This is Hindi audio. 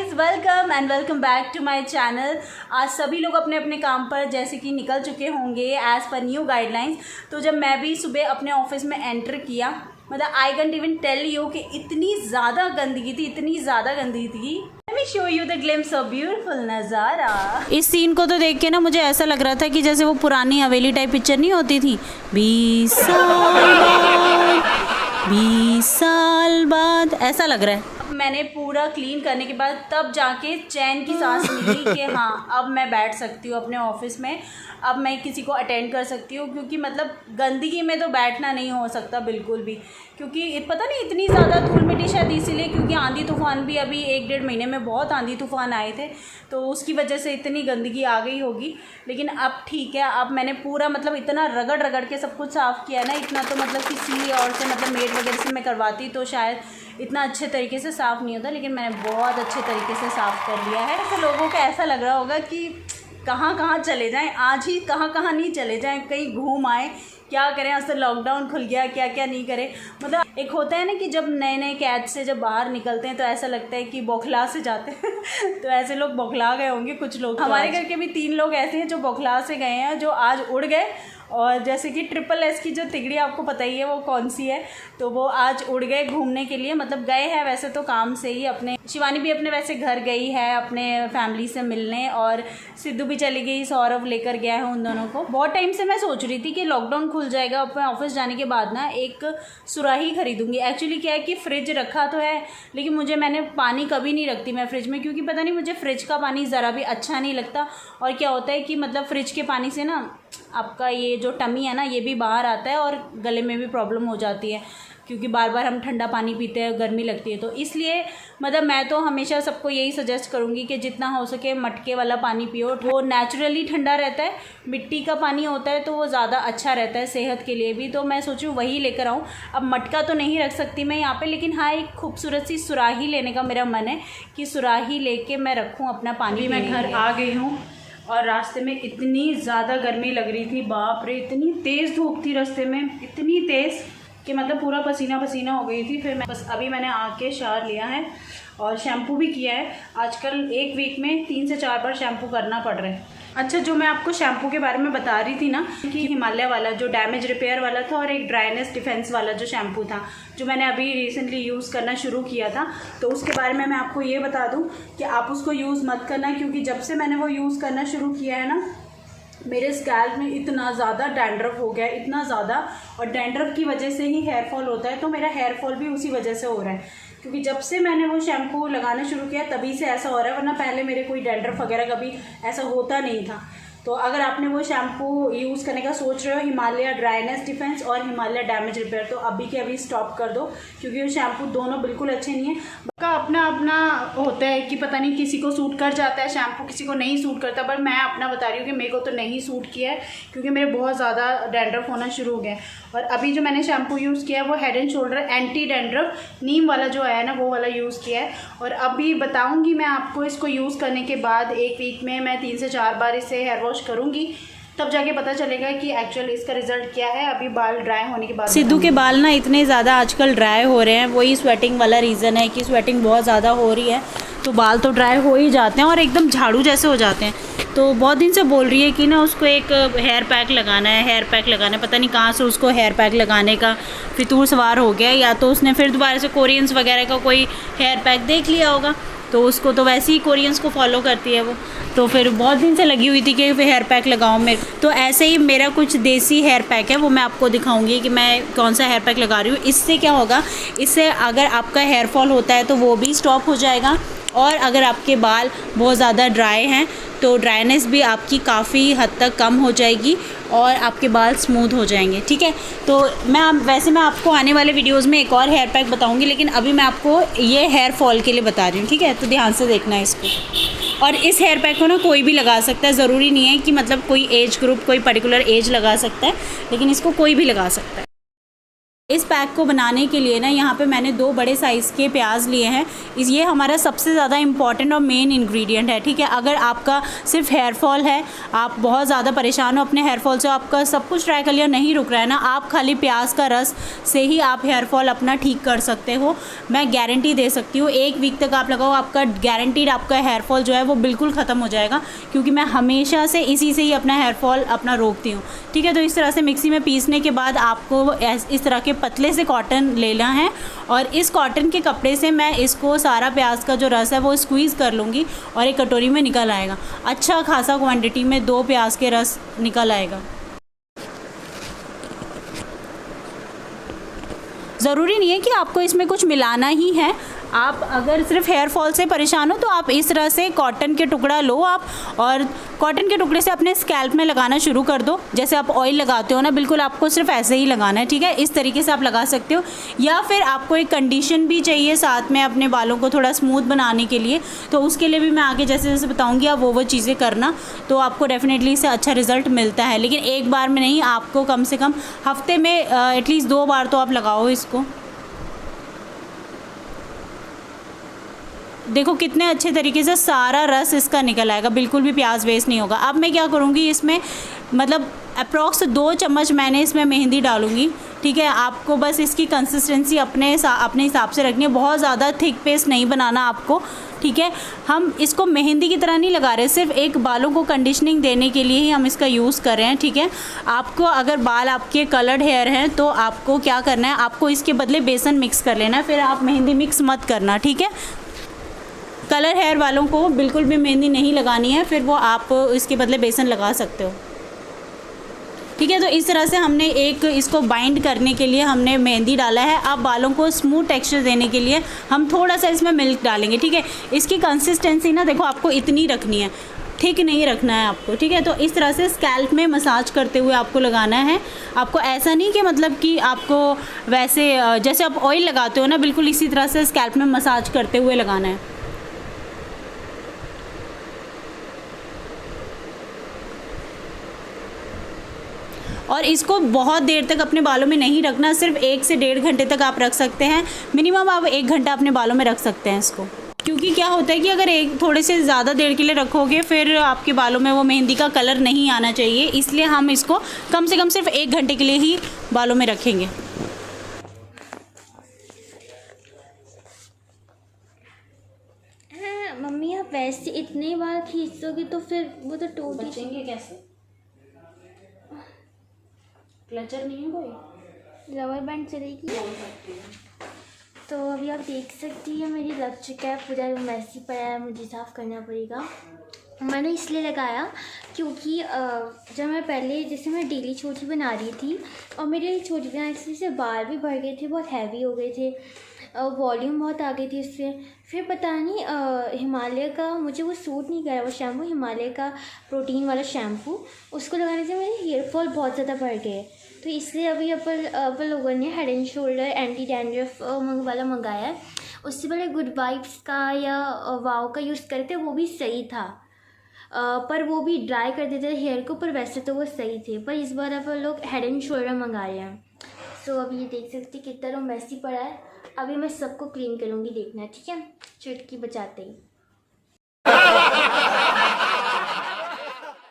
Guys, welcome and welcome back to my channel. आज सभी लोग अपने अपने काम पर जैसे कि निकल चुके होंगे एज़ पर न्यू गाइडलाइंस। तो जब मैं भी सुबह अपने ऑफिस में एंटर किया, मतलब I can't even tell you कि इतनी ज़्यादा गंदगी थी, इतनी ज़्यादा गंदगी थी। Let me show you the glimpse of beautiful नज़ारा। इस सीन को तो देख के ना मुझे ऐसा लग रहा था कि जैसे वो पुरानी हवेली टाइप पिक्चर नहीं होती थी, 20 साल बाद ऐसा लग रहा है। मैंने पूरा क्लीन करने के बाद तब जाके चैन की सांस मिली कि हाँ, अब मैं बैठ सकती हूँ अपने ऑफिस में, अब मैं किसी को अटेंड कर सकती हूँ। क्योंकि मतलब गंदगी में तो बैठना नहीं हो सकता बिल्कुल भी, क्योंकि पता नहीं इतनी ज़्यादा धूल मिट्टी, शायद इसीलिए क्योंकि आंधी तूफ़ान भी अभी 1-1.5 महीने में बहुत आंधी तूफ़ान आए थे, तो उसकी वजह से इतनी गंदगी आ गई होगी। लेकिन अब ठीक है, अब मैंने पूरा मतलब इतना रगड़ रगड़ के सब कुछ साफ़ किया ना, इतना तो मतलब किसी और से मतलब मेड वगैरह से मैं करवाती तो शायद इतना अच्छे तरीके से साफ़ नहीं होता, लेकिन मैंने बहुत अच्छे तरीके से साफ़ कर लिया है। ऐसे लोगों को ऐसा लग रहा होगा कि कहाँ कहाँ चले जाएं, आज ही कहाँ कहाँ नहीं चले जाएं, कहीं घूम आए, क्या करें, आज तो लॉकडाउन खुल गया, क्या क्या नहीं करें। मतलब एक होता है ना कि जब नए नए कैद से जब बाहर निकलते हैं तो ऐसा लगता है कि बौखला से जाते हैं तो ऐसे लोग बौखला गए होंगे कुछ लोग। हमारे घर के भी 3 लोग ऐसे हैं जो बौखला से गए हैं, जो आज उड़ गए। और जैसे कि SSS की जो तिगड़ी आपको पता ही है वो कौन सी है, तो वो आज उड़ गए घूमने के लिए। मतलब गए हैं वैसे तो काम से ही, अपने शिवानी भी अपने वैसे घर गई है अपने फैमिली से मिलने, और सिद्धू भी चली गई, सौरभ लेकर गया है उन दोनों को। बहुत टाइम से मैं सोच रही थी कि लॉकडाउन खुल जाएगा, अपने ऑफिस जाने के बाद ना एक सुराही खरीदूंगी। एक्चुअली क्या है कि फ्रिज रखा तो है, लेकिन मैंने पानी कभी नहीं रखती मैं फ्रिज में, क्योंकि पता नहीं मुझे फ्रिज का पानी ज़रा भी अच्छा नहीं लगता। और क्या होता है कि मतलब फ्रिज के पानी से ना आपका ये जो टमी है ना, ये भी बाहर आता है और गले में भी प्रॉब्लम हो जाती है, क्योंकि बार बार हम ठंडा पानी पीते हैं, गर्मी लगती है। तो इसलिए मतलब मैं तो हमेशा सबको यही सजेस्ट करूँगी कि जितना हो सके मटके वाला पानी पियो, वो नेचुरली ठंडा रहता है। मिट्टी का पानी होता है तो वो ज़्यादा अच्छा रहता है सेहत के लिए भी। तो मैं सोचूँ वही लेकर आऊँ। अब मटका तो नहीं रख सकती मैं यहाँ पे, लेकिन हाँ, एक खूबसूरत सी सुराही लेने का मेरा मन है कि सुराही लेके मैं रखूँ अपना पानी। मैं घर आ गई हूँ और रास्ते में इतनी ज़्यादा गर्मी लग रही थी, बाप रे, इतनी तेज़ धूप थी रास्ते में, इतनी तेज़ कि मतलब पूरा पसीना पसीना हो गई थी। फिर मैंने आके शावर लिया है और शैम्पू भी किया है। आजकल एक वीक में 3 से 4 बार शैम्पू करना पड़ रहा है। अच्छा, जो मैं आपको शैम्पू के बारे में बता रही थी ना, कि हिमालय वाला जो डैमेज रिपेयर वाला था और एक ड्राइनेस डिफेंस वाला जो शैम्पू था, जो मैंने अभी रिसेंटली यूज़ करना शुरू किया था, तो उसके बारे में मैं आपको ये बता दूं कि आप उसको यूज़ मत करना, क्योंकि जब से मैंने वो यूज़ करना शुरू किया है ना, मेरे स्कैल्प में इतना ज़्यादा डैंड्रफ हो गया, इतना ज़्यादा, और डैंड्रफ की वजह से ही हेयर फॉल होता है। तो मेरा हेयर फॉल भी उसी वजह से हो रहा है, क्योंकि जब से मैंने वो शैम्पू लगाना शुरू किया तभी से ऐसा हो रहा है, वरना पहले मेरे कोई डैंड्रफ वगैरह कभी ऐसा होता नहीं था। तो अगर आपने वो शैम्पू यूज़ करने का सोच रहे हो, हिमालय ड्राइनेस डिफेंस और हिमालय डैमेज रिपेयर, तो अभी के अभी स्टॉप कर दो, क्योंकि वो शैम्पू दोनों बिल्कुल अच्छे नहीं है। का अपना अपना होता है कि पता नहीं किसी को सूट कर जाता है शैम्पू, किसी को नहीं सूट करता, पर मैं अपना बता रही हूँ कि मेरे को तो नहीं सूट किया है, क्योंकि मेरे बहुत ज़्यादा डैंड्रफ होना शुरू हो गया है। और अभी जो मैंने शैम्पू यूज़ किया है वो head and shoulder anti dandruff नीम वाला जो है ना, वो वाला यूज़ किया है। और अभी बताऊँगी मैं आपको, इसको यूज़ करने के बाद 1 वीक में मैं 3 से 4 बार इसे हेयर वॉश करूँगी, तब जाके पता चलेगा कि एक्चुअल इसका रिजल्ट क्या है। अभी बाल ड्राई होने के बाद, सिद्धू के बाल ना इतने ज़्यादा आजकल ड्राई हो रहे हैं, वही स्वेटिंग वाला रीज़न है कि स्वेटिंग बहुत ज़्यादा हो रही है, तो बाल तो ड्राई हो ही जाते हैं और एकदम झाड़ू जैसे हो जाते हैं। तो बहुत दिन से बोल रही है कि ना उसको एक हेयर पैक लगाना है, हेयर पैक लगाना है। पता नहीं कहाँ से उसको हेयर पैक लगाने का फितूर सवार हो गया, या तो उसने फिर दोबारा से कोरियंस वगैरह का कोई हेयर पैक देख लिया होगा, तो उसको तो वैसे ही कोरियंस को फॉलो करती है वो, तो फिर बहुत दिन से लगी हुई थी कि हेयर पैक लगाऊं मैं। तो ऐसे ही मेरा कुछ देसी हेयर पैक है, वो मैं आपको दिखाऊंगी कि मैं कौन सा हेयर पैक लगा रही हूँ। इससे क्या होगा, इससे अगर आपका हेयर फॉल होता है तो वो भी स्टॉप हो जाएगा, और अगर आपके बाल बहुत ज़्यादा ड्राई हैं तो ड्राइनेस भी आपकी काफ़ी हद तक कम हो जाएगी और आपके बाल स्मूथ हो जाएंगे। ठीक है, तो मैं आपको आने वाले वीडियोस में एक और हेयर पैक बताऊंगी, लेकिन अभी मैं आपको ये हेयर फॉल के लिए बता रही हूँ। ठीक है, तो ध्यान से देखना है इसको। और इस हेयर पैक को ना कोई भी लगा सकता है, ज़रूरी नहीं है कि मतलब कोई एज ग्रुप, कोई पर्टिकुलर एज लगा सकता है, लेकिन इसको कोई भी लगा सकता है। इस पैक को बनाने के लिए ना यहाँ पे मैंने 2 बड़े साइज़ के प्याज लिए हैं। ये हमारा सबसे ज़्यादा इम्पॉर्टेंट और मेन इंग्रेडिएंट है, ठीक है। अगर आपका सिर्फ हेयर फॉल है, आप बहुत ज़्यादा परेशान हो अपने हेयर फॉल से, आपका सब कुछ ट्राई कर लिया नहीं रुक रहा है ना, आप खाली प्याज का रस से ही आप हेयर फॉल अपना ठीक कर सकते हो। मैं गारंटी दे सकती हूँ 1 वीक तक आप लगाओ, आपका गारंटीड आपका हेयर फॉल जो है वो बिल्कुल ख़त्म हो जाएगा, क्योंकि मैं हमेशा से इसी से ही अपना हेयर फॉल अपना रोकती हूँ, ठीक है। तो इस तरह से मिक्सी में पीसने के बाद आपको इस तरह के पतले से कॉटन लेना है और इस कॉटन के कपड़े से मैं इसको सारा प्याज का जो रस है वो स्क्वीज़ कर लूँगी और एक कटोरी में निकल आएगा। अच्छा खासा क्वांटिटी में 2 प्याज के रस निकल आएगा। ज़रूरी नहीं है कि आपको इसमें कुछ मिलाना ही है। आप अगर सिर्फ हेयर फॉल से परेशान हो तो आप इस तरह से कॉटन के टुकड़ा लो आप, और कॉटन के टुकड़े से अपने स्कैल्प में लगाना शुरू कर दो। जैसे आप ऑयल लगाते हो ना, बिल्कुल आपको सिर्फ ऐसे ही लगाना है, ठीक है। इस तरीके से आप लगा सकते हो। या फिर आपको एक कंडीशन भी चाहिए साथ में अपने बालों को थोड़ा स्मूथ बनाने के लिए, तो उसके लिए भी मैं आगे जैसे जैसे बताऊँगी आप वो चीज़ें करना, तो आपको डेफिनेटली इससे अच्छा रिज़ल्ट मिलता है। लेकिन एक बार में नहीं, आपको कम से कम हफ्ते में एटलीस्ट 2 बार तो आप लगाओ इसको। देखो कितने अच्छे तरीके से सारा रस इसका निकल आएगा, बिल्कुल भी प्याज वेस्ट नहीं होगा। अब मैं क्या करूँगी इसमें, मतलब अप्रॉक्स 2 चम्मच मैंने इसमें मेहंदी डालूँगी, ठीक है। आपको बस इसकी कंसिस्टेंसी अपने हिसाब से रखनी है, बहुत ज़्यादा थिक पेस्ट नहीं बनाना आपको, ठीक है। हम इसको मेहंदी की तरह नहीं लगा रहे, सिर्फ एक बालों को कंडीशनिंग देने के लिए ही हम इसका यूज़ कर रहे हैं, ठीक है। आपको अगर बाल आपके कलर्ड हेयर हैं तो आपको क्या करना है, आपको इसके बदले बेसन मिक्स कर लेना है, फिर आप मेहंदी मिक्स मत करना, ठीक है। कलर हेयर वालों को बिल्कुल भी मेहंदी नहीं लगानी है, फिर वो आप इसके बदले बेसन लगा सकते हो, ठीक है। तो इस तरह से हमने एक इसको बाइंड करने के लिए हमने मेहंदी डाला है। अब बालों को स्मूथ टेक्सचर देने के लिए हम थोड़ा सा इसमें मिल्क डालेंगे, ठीक है। इसकी कंसिस्टेंसी ना देखो आपको इतनी रखनी है, ठीक नहीं रखना है आपको, ठीक है। तो इस तरह से स्कैल्प में मसाज करते हुए आपको लगाना है। आपको ऐसा नहीं कि मतलब कि आपको वैसे जैसे आप ऑयल लगाते हो ना, बिल्कुल इसी तरह से स्कैल्प में मसाज करते हुए लगाना है। और इसको बहुत देर तक अपने बालों में नहीं रखना, सिर्फ 1 से 1.5 घंटे तक आप रख सकते हैं। मिनिमम आप 1 घंटा अपने बालों में रख सकते हैं इसको, क्योंकि क्या होता है कि अगर थोड़े से ज़्यादा देर के लिए रखोगे फिर आपके बालों में वो मेहंदी का कलर नहीं आना चाहिए, इसलिए हम इसको कम से कम सिर्फ 1 घंटे के लिए ही बालों में रखेंगे। मम्मी आप वैसे इतने बार खींचोगी तो फिर वो तो टूट बचेंगे कैसे? क्लचर नहीं है कोई, रबर बैंड चलेगी। तो अभी आप देख सकती हैं मेरी लग चुका है, पूरा रूम ऐसे पड़ा है, मुझे साफ़ करना पड़ेगा। मैंने इसलिए लगाया क्योंकि जब मैं पहले जैसे मैं डेली छोटी बना रही थी और मेरे छोटी बनाने से बाल भी बढ़ गए थे, बहुत हैवी हो गए थे, वॉल्यूम बहुत आ गई थी उससे। फिर पता नहीं हिमालय का मुझे वो सूट नहीं कर रहा, वो शैम्पू हिमालय का प्रोटीन वाला शैम्पू, उसको लगाने से मेरे हेयर फॉल बहुत ज़्यादा बढ़ गए। तो इसलिए अभी अपन लोगों ने head and shoulder anti dandruff वाला मंगाया है। उससे पहले गुड वाइब्स का या वाव का यूज़ करते, वो भी सही था, पर वो भी ड्राई कर देते थे हेयर को, पर वैसे तो वो सही थे। पर इस बार अपन लोग हेड एंड शोल्डर मंगाए हैं। सो अभी ये देख सकते कितना रूम मैसी पड़ा है। अभी मैं सबको क्लीन करूँगी, देखना, ठीक है, चुटकी बचाते ही।